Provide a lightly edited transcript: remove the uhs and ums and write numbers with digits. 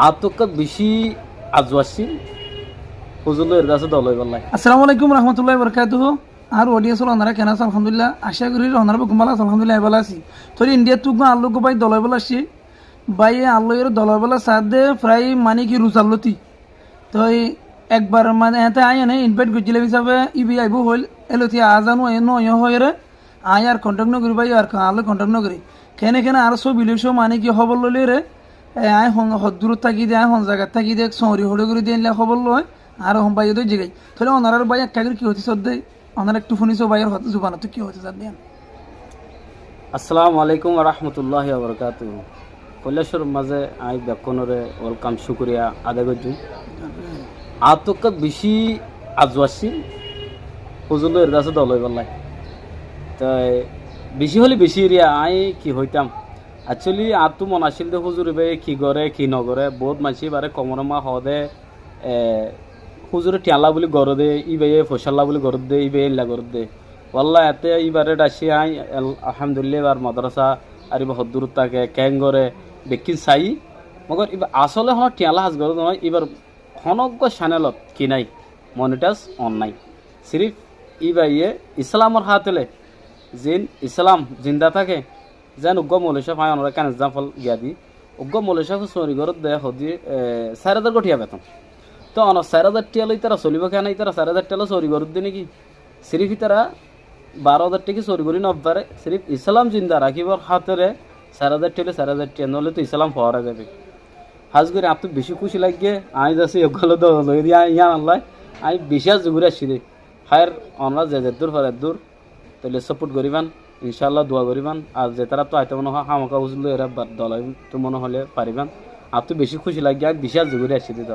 আতকা বেশি আজওয়াসি হুজুর এর কাছে দলই বললাই। আসসালামু আলাইকুম রহমতুল্লাহ বরকাতুহ। আর অডিয়েন্স হল ওনারা কেন আছে আলহামদুলিল্লাহ, আশা করি ওনারা ঘুমালা আলহামদুলিল্লাহ ভালো আছি। তো ইন্ডিয়া তুক আল্লু ভাই দলই বলা আসছি ভাই আল্লুর দলই বলা সাথে প্রায় মানে কি রুচাল্লতি তো একবার মানে এতে আয় এনে ইনভাইট করছিলাম হিসাবে ইবি আইব হইল এলতি আজানো নয় হয়ে রে আয় আর কন্ট্যাক্ট নকরি ভাই আর আল্লু কন্ট্যাক্ট নকরি কেনে কেনে আর সব বিলিশ মানে কি খবর ললি রে আয় দূরত থাকি দিয়ে আয় জায়গাত থাকি দিয়ে সরি হলে করে দিয়ে খবর লয় আর হম ভাই ওদের জিগাই তাহলে ওনার ভাই এক কাগের কি হচ্ছে সদ্যে ওনার একটু শুনিস ভাইয়ের হতে জুবানো তো কি হচ্ছে সাদ্দিয়ান। আসসালামু আলাইকুম ওয়া রাহমাতুল্লাহি ওয়া বারাকাতুহু। কৈলাসর মাঝে আই বেকনরে ওয়েলকাম শুকরিয়া আদায় করছি। আতকা বেশি আজওয়াসি হুজুর এর কাছে দলই বললাই। তাই বেশি হলে বেশি এরিয়া আই কি হইতাম অ্যাকচুয়ালি আর তো মন আসিল দে হুজুর ভাই কি করে কি নগরে বহুত মানসি বারে কমরমা হদে হুজুরে টিয়ালা বলে গড় দে ই ভাইয়ে ফসল্লা বলে গড় দে ই ভাই ইল্লা গড় দে ওয়াল্লাহ এতে ইবারে ডাসি আই আলহামদুলিল্লাহ এবার মাদ্রাসা আর এবার হদ্দুর তাকে ক্যাঙ্গরে বেকিন চাই মগর এবার আসলে হন টিয়ালা হাজ গড় নয় এবার হনজ্ঞ চ্যানেলত কি নাই মনিটাস অন নাই সিরিফ ই ভাইয়ে ইসলামর হাতলে জিন ইসলাম জিন্দা থাকে যেন উগ্র মৌলিশা ভাই ওনারা কেন এক্সাম্পল গিয়া দি উগ্র মৌলিশা চুরি ঘরত দে হদি 4,000 গঠিয়া বেতন তো অন 4,000 টিয়াল তারা চলিব কেন তারা 4,000 টিয়াল চুরি ঘরত দিয়ে নাকি সিরিফ তারা 12,000 টাকা চুরি করি নব্বারে সিরিফ ইসলাম জিন্দা রাখিবর হাতেরে 4,000 টিয়ালে 4,000 টিয়া নহলে তো ইসলাম হওয়ারা যাবে হাজ করে এত বেশি খুশি লাগে আই যাচ্ছি ওগুলো তো ইয়ান আল্লাহ আমি বিশ্বাস জুগুরে আসছি দে হায়ের অনলা যে দূর ফের দূর তাহলে সাপোর্ট করিবান ইনশাআল্লাহ দোয়া করিবান আর যে তারা তো আইতে মনে হয় হামাকা বুঝলো এরা দলাই তো মনে হলে পারিবান আর তো বেশি খুশি লাগে আর বিশ্বাস জুগুরে আসছি দল।